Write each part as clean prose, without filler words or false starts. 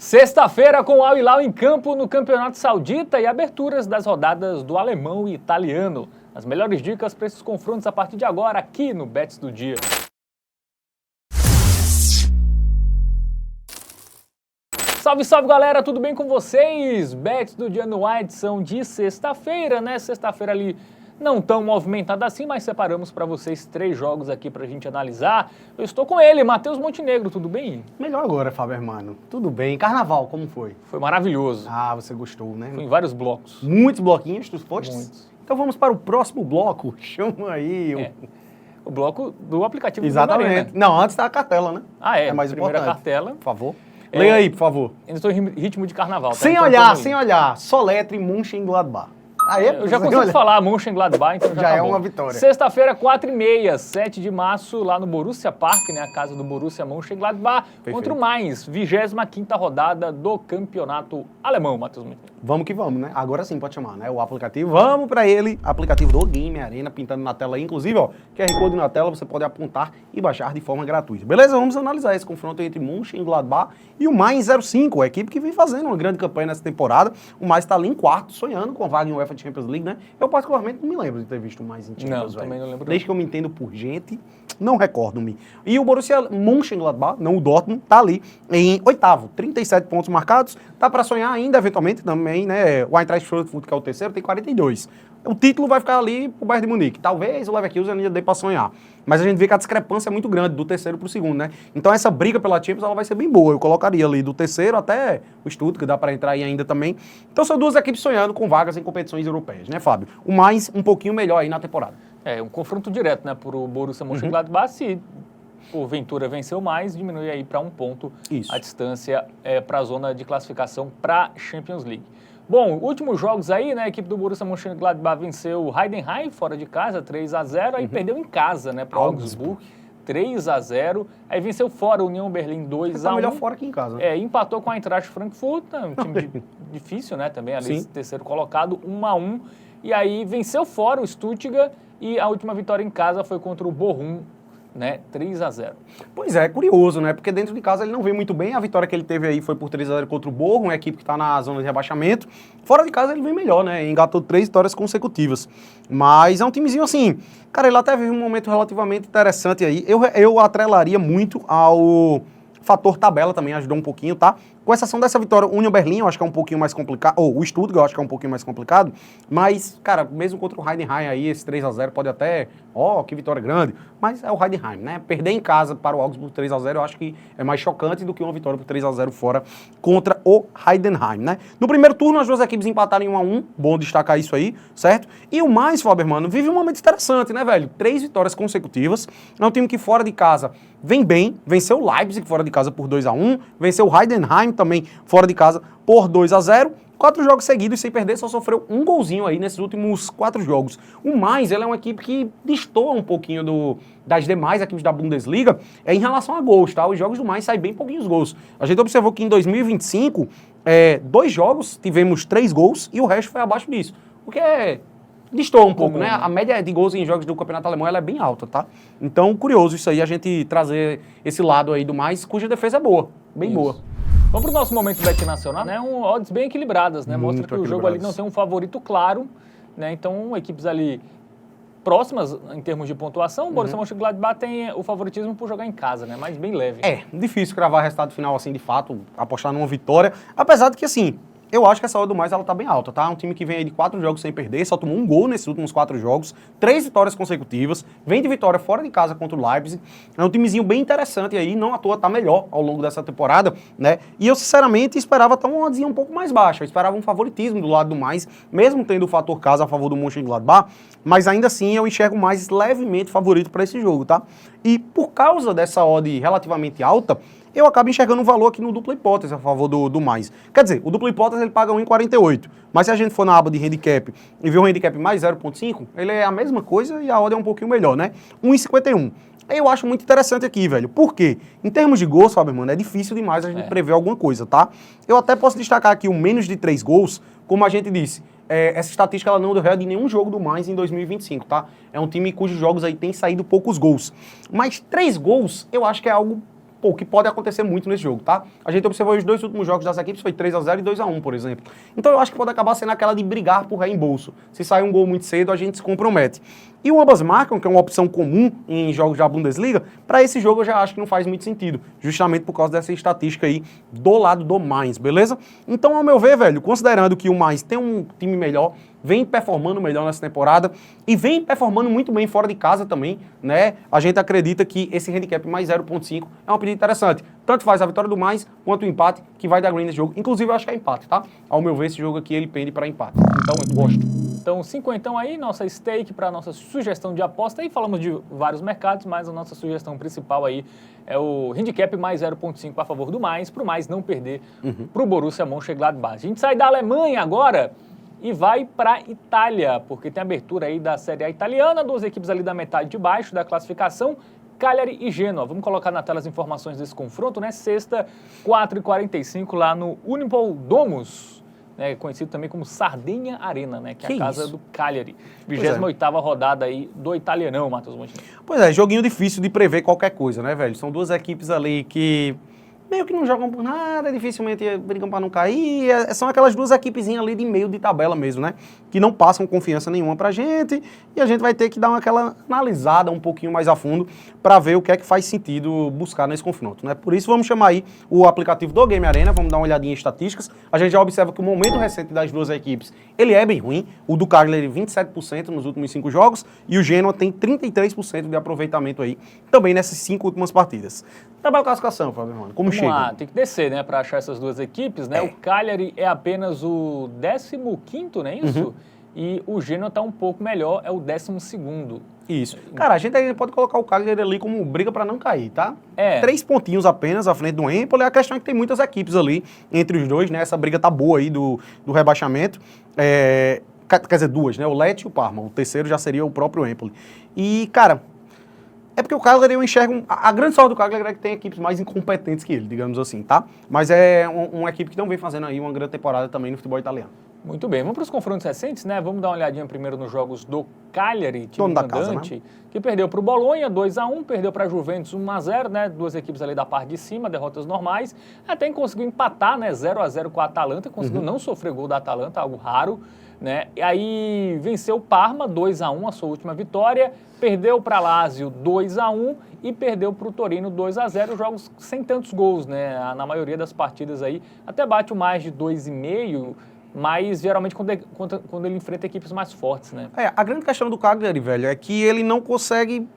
Sexta-feira com o Al Hilal em campo no Campeonato Saudita e aberturas das rodadas do alemão e italiano. As melhores dicas para esses confrontos a partir de agora aqui no Bets do Dia. Salve, salve galera, tudo bem com vocês? Bets do Dia no ar, edição de sexta-feira, né? Sexta-feira ali não tão movimentada assim, mas separamos para vocês 3 jogos aqui pra gente analisar. Eu estou com ele, Matheus Montenegro, tudo bem? Melhor agora, Fábio Hermano. Tudo bem. Carnaval, como foi? Foi maravilhoso. Ah, você gostou, né? Foi em vários blocos. Muitos bloquinhos, tu foste? Muitos. Então vamos para o próximo bloco. Chama aí. O bloco do aplicativo Exatamente. do Arena. Não, antes da cartela, né? Ah, é. É mais Primeira importante. cartela. Por favor. Leia aí, por favor. Ainda estou em ritmo de carnaval. Tá? Sem Então, olhar, tamo aí. sem olhar. Soletre Mönchengladbach. Aí Eu já consigo falar Mönchengladbach, então já Já tá é bom. uma vitória. Sexta-feira, 4h30, 7 de março, lá no Borussia Park, né, a casa do Borussia Mönchengladbach, contra o Mainz, 25ª rodada do campeonato alemão, Matheus Montenegro. Vamos que vamos, né? Agora sim pode chamar, né? O aplicativo. Vamos pra ele. Aplicativo do Game Arena, pintando na tela aí. Inclusive, ó, QR Code na tela, você pode apontar e baixar de forma gratuita. Beleza? Vamos analisar esse confronto entre Mönchengladbach e o Mainz 05, a equipe que vem fazendo uma grande campanha nessa temporada. O Mainz tá ali em quarto, sonhando com a vaga em UEFA Champions League, né? Eu particularmente não me lembro de ter visto o Mainz em Champions, Não, também não lembro. Desde que eu me entendo por gente, não recordo-me. E o Borussia Mönchengladbach, não o Dortmund, tá ali em oitavo, 37 pontos marcados. Tá para sonhar ainda, eventualmente, também, né? O Eintracht Frankfurt, que é o terceiro, tem 42. O título vai ficar ali pro Bayern de Munique. Talvez o Leverkusen ainda dê para sonhar. Mas a gente vê que a discrepância é muito grande do terceiro pro segundo, né? Então essa briga pela Champions, ela vai ser bem boa. Eu colocaria ali do terceiro até o Stuttgart, que dá para entrar aí ainda também. Então são duas equipes sonhando com vagas em competições europeias, né, Fábio? O Mainz um pouquinho melhor aí na temporada. É, um confronto direto, né, pro Borussia Mönchengladbach, se porventura venceu mais, diminui aí para 1 ponto Isso. a distância para a zona de classificação para Champions League. Bom, últimos jogos aí, né, a equipe do Borussia Mönchengladbach venceu o Heidenheim fora de casa, 3-0, aí perdeu em casa, né, para o Augsburg, 3-0, aí venceu fora o União Berlim 2-1. Tá melhor fora que em casa. É, empatou com a Eintracht Frankfurt, né, um time difícil, né, também, ali Sim. terceiro colocado, 1-1, e aí venceu fora o Stuttgart, e a última vitória em casa foi contra o Bochum, né, 3-0. Pois é curioso, né? Porque dentro de casa ele não vem muito bem. A vitória que ele teve aí foi por 3-0 contra o Bochum, uma equipe que está na zona de rebaixamento. Fora de casa ele vem melhor, né? Engatou 3 vitórias consecutivas. Mas é um timezinho assim... Cara, ele até vive um momento relativamente interessante aí. Eu atrelaria muito ao fator tabela também, ajudou um pouquinho, tá? Com exceção dessa vitória, o Union Berlin eu acho que é um pouquinho mais complicado, ou o Stuttgart eu acho que é um pouquinho mais complicado, mas, cara, mesmo contra o Heidenheim aí, esse 3-0 pode até, que vitória grande, mas é o Heidenheim, né? Perder em casa para o Augsburg por 3-0 eu acho que é mais chocante do que uma vitória por 3-0 fora contra o Heidenheim, né? No primeiro turno as duas equipes empataram em 1-1, bom destacar isso aí, certo? E o Mainz, Fábio Hermano, vive um momento interessante, né, velho? 3 vitórias consecutivas, é um time que fora de casa vem bem, venceu o Leipzig fora de casa por 2-1, venceu o Heidenheim também fora de casa por 2-0, 4 jogos seguidos sem perder, só sofreu um golzinho aí nesses últimos 4 jogos. O Mainz, ela é uma equipe que destoa um pouquinho das demais equipes da Bundesliga em relação a gols, tá? Os jogos do Mainz saem bem pouquinhos gols. A gente observou que em 2025, 2 jogos tivemos 3 gols e o resto foi abaixo disso. O que destoa um pouco, né? A média de gols em jogos do Campeonato Alemão ela é bem alta, tá? Então, curioso isso aí, a gente trazer esse lado aí do Mainz, cuja defesa é boa, bem boa. Vamos pro nosso momento Bet Nacional, né? Odds bem equilibradas, né? Mostra que o jogo ali não tem um favorito claro, né? Então, equipes ali próximas em termos de pontuação, o Borussia Mönchengladbach tem o favoritismo por jogar em casa, né? Mas bem leve. É, difícil cravar resultado final assim de fato, apostar numa vitória, apesar de que assim, eu acho que essa odd do mais ela tá bem alta, tá? É um time que vem aí de 4 jogos sem perder, só tomou um gol nesses últimos 4 jogos, 3 vitórias consecutivas, vem de vitória fora de casa contra o Leipzig. É um timezinho bem interessante aí, não à toa tá melhor ao longo dessa temporada, né? E eu sinceramente esperava até uma oddzinha um pouco mais baixa, eu esperava um favoritismo do lado do mais, mesmo tendo o fator casa a favor do Mönchengladbach, mas ainda assim eu enxergo mais levemente favorito para esse jogo, tá? E por causa dessa odd relativamente alta, eu acabo enxergando um valor aqui no dupla hipótese a favor do mais. Quer dizer, o dupla hipótese ele paga 1,48, mas se a gente for na aba de handicap e ver um handicap mais 0,5, ele é a mesma coisa e a odd é um pouquinho melhor, né? 1,51. Eu acho muito interessante aqui, velho. Por quê? Em termos de gols, Fábio, mano, é difícil demais a gente prever alguma coisa, tá? Eu até posso destacar aqui o menos de 3 gols, como a gente disse. Essa estatística ela não deu réu de nenhum jogo do Mainz em 2025, tá? É um time cujos jogos aí tem saído poucos gols. Mas 3 gols, eu acho que é algo pô, que pode acontecer muito nesse jogo, tá? A gente observou os 2 últimos jogos das equipes, foi 3-0 e 2-1, por exemplo. Então eu acho que pode acabar sendo aquela de brigar por reembolso. Se sair um gol muito cedo, a gente se compromete. E o ambas marcam, que é uma opção comum em jogos da Bundesliga, para esse jogo eu já acho que não faz muito sentido, justamente por causa dessa estatística aí do lado do Mainz, beleza? Então, ao meu ver, velho, considerando que o Mainz tem um time melhor, vem performando melhor nessa temporada e vem performando muito bem fora de casa também, né? A gente acredita que esse handicap mais 0.5 é uma pedida interessante. Tanto faz a vitória do Mainz quanto o empate que vai dar green nesse jogo. Inclusive, eu acho que é empate, tá? Ao meu ver, esse jogo aqui, ele pende para empate. Então, eu gosto. Então, 50 aí, nossa stake para nossa sugestão de aposta. Aí falamos de vários mercados, mas a nossa sugestão principal aí é o handicap mais 0.5 a favor do Mainz, para o Mainz não perder para o Borussia Mönchengladbach. A gente sai da Alemanha agora e vai para a Itália, porque tem abertura aí da Série A italiana, 2 equipes ali da metade de baixo da classificação, Cagliari e Genoa. Vamos colocar na tela as informações desse confronto, né? Sexta, 4h45 lá no Unipol Domus, né? Conhecido também como Sardenha Arena, né? Que é a casa do Cagliari. 28ª rodada aí do Italianão, Matheus Montenegro. Pois é, joguinho difícil de prever qualquer coisa, né, velho? São 2 equipes ali que meio que não jogam por nada, dificilmente brigam para não cair. São aquelas 2 equipezinhas ali de meio de tabela mesmo, né? Que não passam confiança nenhuma pra gente e a gente vai ter que dar aquela analisada um pouquinho mais a fundo para ver o que é que faz sentido buscar nesse confronto, né? Por isso vamos chamar aí o aplicativo do Game Arena, vamos dar uma olhadinha em estatísticas. A gente já observa que o momento recente das 2 equipes, ele é bem ruim. O do Cagliari 27% nos últimos 5 jogos e o Genoa tem 33% de aproveitamento aí, também nessas 5 últimas partidas. Tabela classificação, Fábio Romano, como chega? Vamos lá, tem que descer, né, para achar essas 2 equipes, né? O Cagliari é apenas o 15º, não é isso? E o Genoa está um pouco melhor, é o 12º. Isso. Cara, a gente aí pode colocar o Cagliari ali como briga para não cair, tá? 3 pontinhos apenas à frente do Empoli. A questão é que tem muitas equipes ali entre os dois, né? Essa briga tá boa aí do rebaixamento. Quer dizer, 2, né? O Lecce e o Parma. O terceiro já seria o próprio Empoli. E, cara, é porque o Cagliari eu enxergo... A grande sorte do Cagliari é que tem equipes mais incompetentes que ele, digamos assim, tá? Mas é uma equipe que não vem fazendo aí uma grande temporada também no futebol italiano. Muito bem, vamos para os confrontos recentes, né? Vamos dar uma olhadinha primeiro nos jogos do Cagliari, time mandante, né? Que perdeu para o Bolonha 2-1, perdeu para a Juventus 1-0, né? 2 equipes ali da parte de cima, derrotas normais. Até conseguiu empatar, né? 0-0 com a Atalanta, conseguiu não sofrer gol da Atalanta, algo raro, né? E aí venceu o Parma 2-1, a sua última vitória, perdeu para Lazio 2-1 e perdeu para o Torino 2-0, jogos sem tantos gols, né? Na maioria das partidas aí, até bate o mais de 2,5, mas geralmente quando ele enfrenta equipes mais fortes, né? A grande questão do Cagliari, velho, é que ele não consegue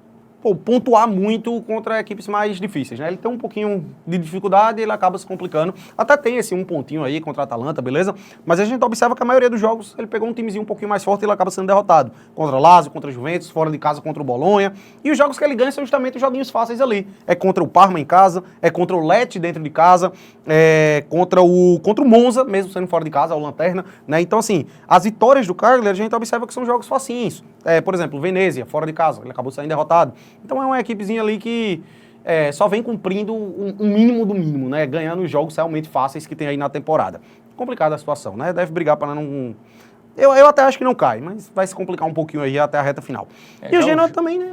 pontuar muito contra equipes mais difíceis, né? Ele tem um pouquinho de dificuldade e ele acaba se complicando. Até tem esse 1 pontinho aí contra a Atalanta, beleza? Mas a gente observa que a maioria dos jogos ele pegou um timezinho um pouquinho mais forte e ele acaba sendo derrotado. Contra o Lazio, contra a Juventus, fora de casa contra o Bolonha. E os jogos que ele ganha são justamente os joguinhos fáceis ali. É contra o Parma em casa, é contra o Lecce dentro de casa, é contra o Monza, mesmo sendo fora de casa, o Lanterna, né? Então, assim, as vitórias do Cagliari a gente observa que são jogos facinhos. Por exemplo, Venezia, fora de casa, ele acabou saindo derrotado. Então é uma equipezinha ali que só vem cumprindo um mínimo do mínimo, né? Ganhando os jogos realmente fáceis que tem aí na temporada. Complicada a situação, né? Deve brigar para não... Eu até acho que não cai, mas vai se complicar um pouquinho aí até a reta final. E o Genoa também, né?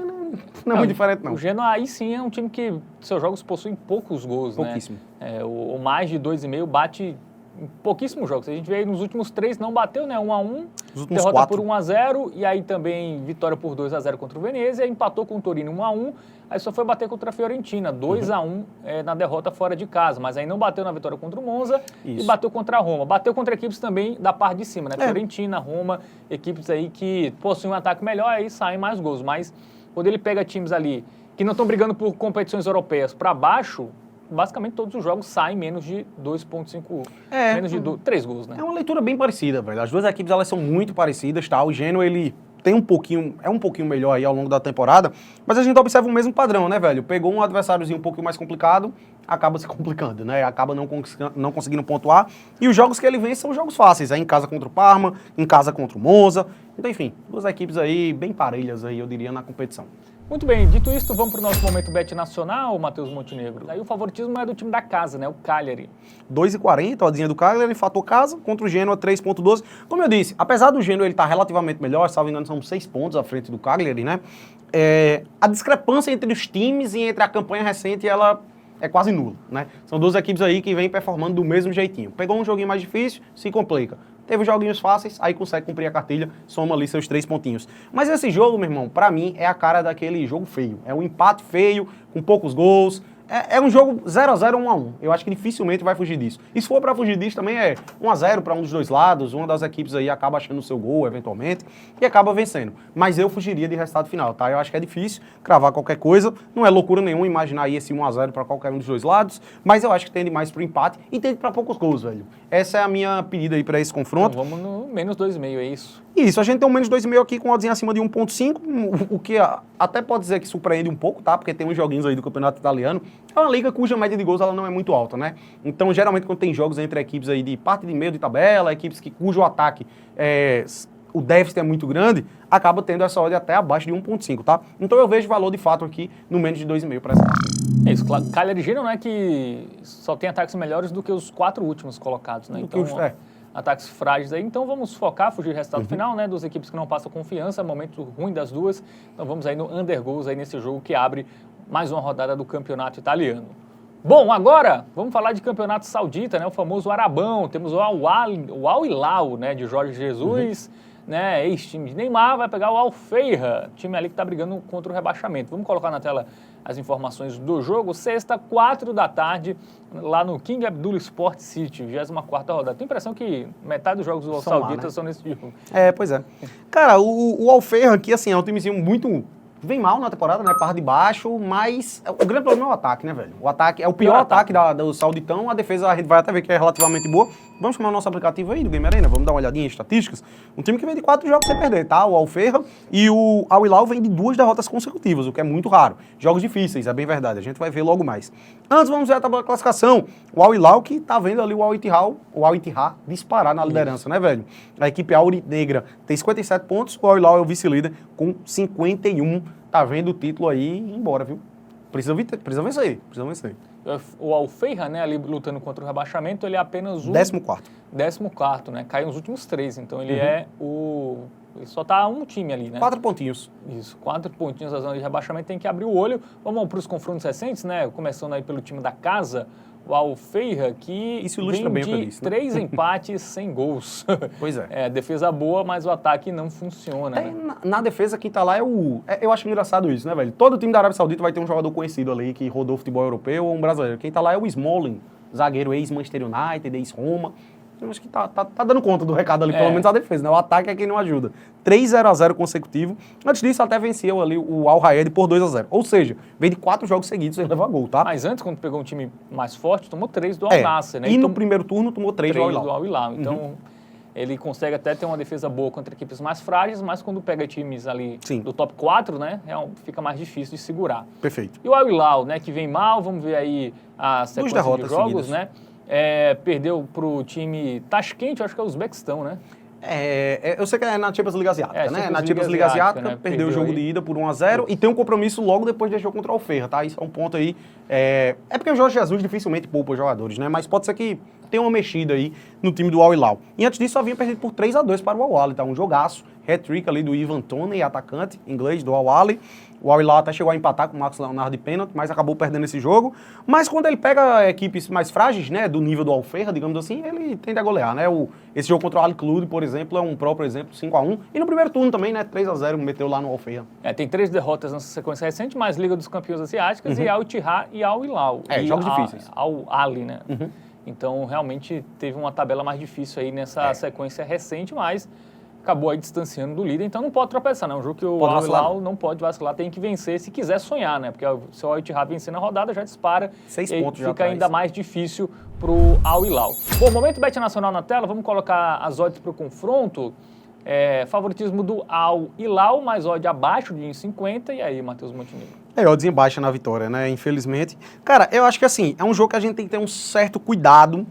Não é muito diferente, não. O Genoa aí sim é um time que seus jogos possuem poucos gols, pouquíssimo, né? O mais de 2,5 bate em pouquíssimos jogos. A gente vê aí nos últimos 3 não bateu, né? 1-1, derrota 4. por 1-0 e aí também vitória por 2-0 contra o Venezia, empatou com o Torino 1-1, aí só foi bater contra a Fiorentina, 2-1 na derrota fora de casa, mas aí não bateu na vitória contra o Monza e bateu contra a Roma. Bateu contra equipes também da parte de cima, né? Fiorentina, Roma, equipes aí que possuem um ataque melhor, aí saem mais gols, mas quando ele pega times ali que não estão brigando por competições europeias para baixo, basicamente todos os jogos saem menos de 2,5, menos de 3 gols, né? É uma leitura bem parecida, velho. As 2 equipes, elas são muito parecidas, tá? O Genoa, ele tem um pouquinho melhor aí ao longo da temporada, mas a gente observa o mesmo padrão, né, velho? Pegou um adversáriozinho um pouquinho mais complicado, acaba se complicando, né? Acaba não conseguindo pontuar, e os jogos que ele vence são jogos fáceis, em casa contra o Parma, em casa contra o Monza. Então, enfim, 2 equipes aí bem parelhas aí, eu diria, na competição. Muito bem, dito isso, vamos para o nosso momento bet nacional, Matheus Montenegro. Aí o favoritismo é do time da casa, né? O Cagliari. 2,40, odinha do Cagliari, fator casa, contra o Genoa 3,12. Como eu disse, apesar do Genoa ele estar relativamente melhor, salvo engano são 6 pontos à frente do Cagliari, né? A discrepância entre os times e entre a campanha recente, ela é quase nulo, né? São duas equipes aí que vêm performando do mesmo jeitinho. Pegou um joguinho mais difícil, se complica. Teve joguinhos fáceis, aí consegue cumprir a cartilha, soma ali seus 3 pontinhos. Mas esse jogo, meu irmão, pra mim é a cara daquele jogo feio. É um empate feio, com poucos gols. É um jogo 0x0, 1x1. Eu acho que dificilmente vai fugir disso. E se for pra fugir disso, também é 1x0 para um dos dois lados. Uma das equipes aí acaba achando o seu gol, eventualmente, e acaba vencendo. Mas eu fugiria de resultado final, tá? Eu acho que é difícil cravar qualquer coisa. Não é loucura nenhuma imaginar aí esse 1x0 para qualquer um dos dois lados. Mas eu acho que tende mais pro empate e tende pra poucos gols, velho. Essa é a minha pedida aí pra esse confronto. Então, vamos no menos 2,5, é isso? Isso, a gente tem um menos 2,5 aqui com uma oddzinha acima de 1,5, o que até pode dizer que surpreende um pouco, tá? Porque tem uns joguinhos aí do campeonato italiano. É uma liga cuja média de gols ela não é muito alta, né? Então, geralmente, quando tem jogos entre equipes aí de parte de meio de tabela, equipes cujo ataque, o déficit é muito grande, acaba tendo essa odd até abaixo de 1,5, tá? Então, eu vejo valor de fato aqui no menos de 2,5 para essa partida. É isso, Cagliari Genoa, né, que só tem ataques melhores do que os 4 últimos colocados, né? Então, ataques frágeis aí. Então vamos focar, fugir do resultado final, né? Duas equipes que não passam confiança, momento ruim das duas. Então vamos aí no under goals aí nesse jogo que abre mais uma rodada do campeonato italiano. Bom, agora vamos falar de campeonato saudita, né? O famoso Arabão. Temos o Al Hilal, né? De Jorge Jesus, né? Ex-time de Neymar, vai pegar o Al Feiha, time ali que está brigando contra o rebaixamento. Vamos colocar na tela as informações do jogo. Sexta, 4 da tarde, lá no King Abdullah Sport City, 24ª rodada. Tenho a impressão que metade dos jogos do sauditas são nesse jogo. Pois é. Cara, o Al Feiha aqui, assim, é um timezinho muito... Vem mal na temporada, né? Par de baixo, mas o grande problema é o ataque, né, velho? O ataque é o pior ataque do Sauditão, a defesa a gente vai até ver que é relativamente boa. Vamos chamar o nosso aplicativo aí do Game Arena, vamos dar uma olhadinha em estatísticas. Um time que vem de 4 jogos sem perder, tá? O Al Feiha e o Al Hilal vem de 2 derrotas consecutivas, o que é muito raro. Jogos difíceis, é bem verdade, a gente vai ver logo mais. Antes vamos ver a tabela de classificação. O Al Hilal que tá vendo ali o Al Ittihad disparar na liderança, né, velho? A equipe Aurinegra tem 57 pontos, o Al Hilal é o vice-líder com 51. Tá vendo o título aí e embora, viu? Precisa vencer. O Al Feiha, né, ali lutando contra o rebaixamento, ele é apenas o... 14º, né? Caiu nos últimos 3, então ele ele só tá um time ali, né? 4 pontinhos. Isso, 4 pontinhos da zona de rebaixamento, tem que abrir o olho. Vamos para os confrontos recentes, né? Começando aí pelo time da casa, o Al Feiha, que isso ilustra bem o que eu disse, né? 3 empates sem gols. Pois é. Defesa boa, mas o ataque não funciona, né? Na defesa, quem tá lá é o... eu acho engraçado isso, né, velho? Todo time da Arábia Saudita vai ter um jogador conhecido ali, que rodou futebol europeu ou um brasileiro. Quem tá lá é o Smalling, zagueiro ex-Manchester United, ex-Roma. Eu acho que tá dando conta do recado ali, pelo menos a defesa, né? O ataque é quem não ajuda. 3-0-0 consecutivo. Antes disso, até venceu ali o Al Raed por 2-0. Ou seja, veio de 4 jogos seguidos sem levar gol, tá? Mas antes, quando pegou um time mais forte, tomou 3 do Al Nassr, né? E no primeiro turno tomou 3 do Al Hilal. Então, ele consegue até ter uma defesa boa contra equipes mais frágeis, mas quando pega times ali do top 4, né? Fica mais difícil de segurar. Perfeito. E o Al Hilal, né? Que vem mal, vamos ver aí a sequência de jogos, né? Perdeu pro time Tashkent, acho que é o Uzbequistão, né? Eu sei que é na Champions League Asiática, né? Na Champions League Asiática, né? Perdeu o jogo de ida por 1-0 e tem um compromisso logo depois desse jogo contra o Al Feiha, tá? Isso é um ponto aí. É porque o Jorge Jesus dificilmente poupa os jogadores, né? Mas pode ser que tenha uma mexida aí no time do Al Hilal. E antes disso, só vinha perdido por 3-2 para o Al Ahly, tá? Um jogaço. Hat-trick ali do Ivan Toney, atacante inglês do Al Ahly. O Al Hilal até chegou a empatar com o Max Leonardo de pênalti, mas acabou perdendo esse jogo. Mas quando ele pega equipes mais frágeis, né, do nível do Al Feiha, digamos assim, ele tende a golear, né? Esse jogo contra o Al Clube, por exemplo, é um próprio exemplo, 5-1. E no primeiro turno também, né, 3-0, meteu lá no Al Feiha. Tem 3 derrotas nessa sequência recente, mais Liga dos Campeões Asiáticas e Al Ittihad e Al Hilal. Jogos difíceis. Al Ahly, né? Então, realmente, teve uma tabela mais difícil aí nessa sequência recente, mas acabou aí distanciando do líder, então não pode tropeçar, né? É um jogo que o Al Hilal não pode vacilar, tem que vencer se quiser sonhar, né? Porque se o Al Ittihad vencer na rodada, já dispara 6 e pontos já fica atrás. ainda mais difícil pro Al Hilal. Bom, momento Bet Nacional na tela, vamos colocar as odds pro confronto. Favoritismo do Al Hilal, mais odd abaixo de 1,50. E aí, Matheus Montenegro? Oddzinho baixa na vitória, né? Infelizmente. Cara, eu acho que assim, é um jogo que a gente tem que ter um certo cuidado,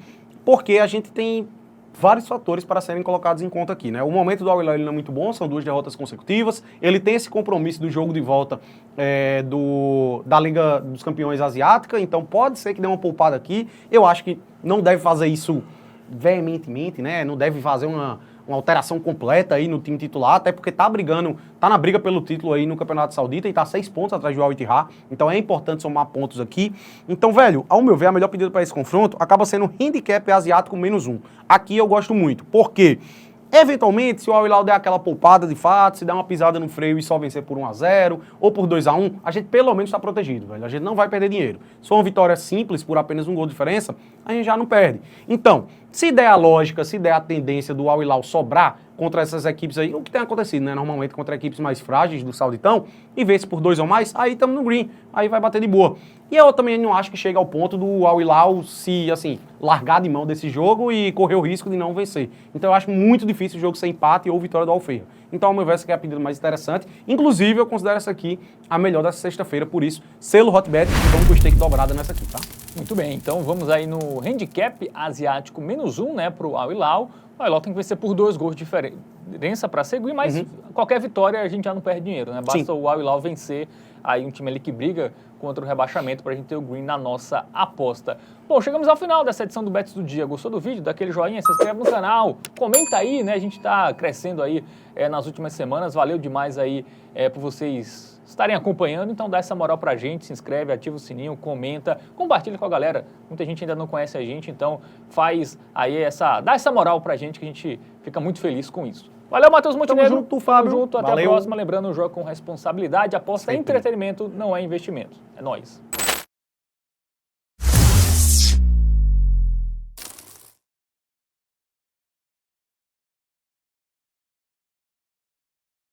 porque a gente tem vários fatores para serem colocados em conta aqui, né? O momento do Al Hilal não é muito bom, são 2 derrotas consecutivas. Ele tem esse compromisso do jogo de volta da Liga dos Campeões Asiática, então pode ser que dê uma poupada aqui. Eu acho que não deve fazer isso veementemente, né? Não deve fazer uma uma alteração completa aí no time titular, até porque tá na briga pelo título aí no Campeonato Saudita e tá 6 pontos atrás do Al Ittihad, então é importante somar pontos aqui. Então, velho, ao meu ver, a melhor pedida para esse confronto acaba sendo um handicap asiático -1. Aqui eu gosto muito, porque eventualmente, se o Al Hilal der aquela poupada de fato, se der uma pisada no freio e só vencer por 1-0 ou por 2-1, a gente pelo menos está protegido, velho. A gente não vai perder dinheiro. Se for uma vitória simples, por apenas um gol de diferença, a gente já não perde. Então, se der a lógica, se der a tendência do Al Hilal sobrar contra essas equipes aí, o que tem acontecido, né? Normalmente contra equipes mais frágeis do Sauditão, e vence por 2 ou mais, aí estamos no green, aí vai bater de boa. E eu também não acho que chega ao ponto do Al Hilal se, assim, largar de mão desse jogo e correr o risco de não vencer. Então eu acho muito difícil o jogo ser empate ou vitória do Al Feha. Então, ao meu ver, essa aqui é a pedida mais interessante. Inclusive, eu considero essa aqui a melhor dessa sexta-feira, por isso, selo Hotbet, e vamos com o stake dobrada nessa aqui, tá? Muito bem, então vamos aí no handicap asiático -1, né, pro Al Hilal. O Al Hilal tem que vencer por 2 gols de diferença para seguir, mas qualquer vitória a gente já não perde dinheiro, né? Basta o Al Hilal vencer aí um time ali que briga contra o rebaixamento para a gente ter o green na nossa aposta. Bom, chegamos ao final dessa edição do Bets do Dia. Gostou do vídeo? Dá aquele joinha, se inscreve no canal, comenta aí, né? A gente está crescendo aí nas últimas semanas. Valeu demais aí por vocês estarem acompanhando, então dá essa moral pra gente, se inscreve, ativa o sininho, comenta, compartilha com a galera. Muita gente ainda não conhece a gente, então dá essa moral pra gente que a gente fica muito feliz com isso. Valeu, Matheus Montenegro. Tamo junto, Fábio. Tamo junto, até Valeu. a próxima. Lembrando, o jogo com responsabilidade, aposta em Sempre. entretenimento, não é investimento. É nóis.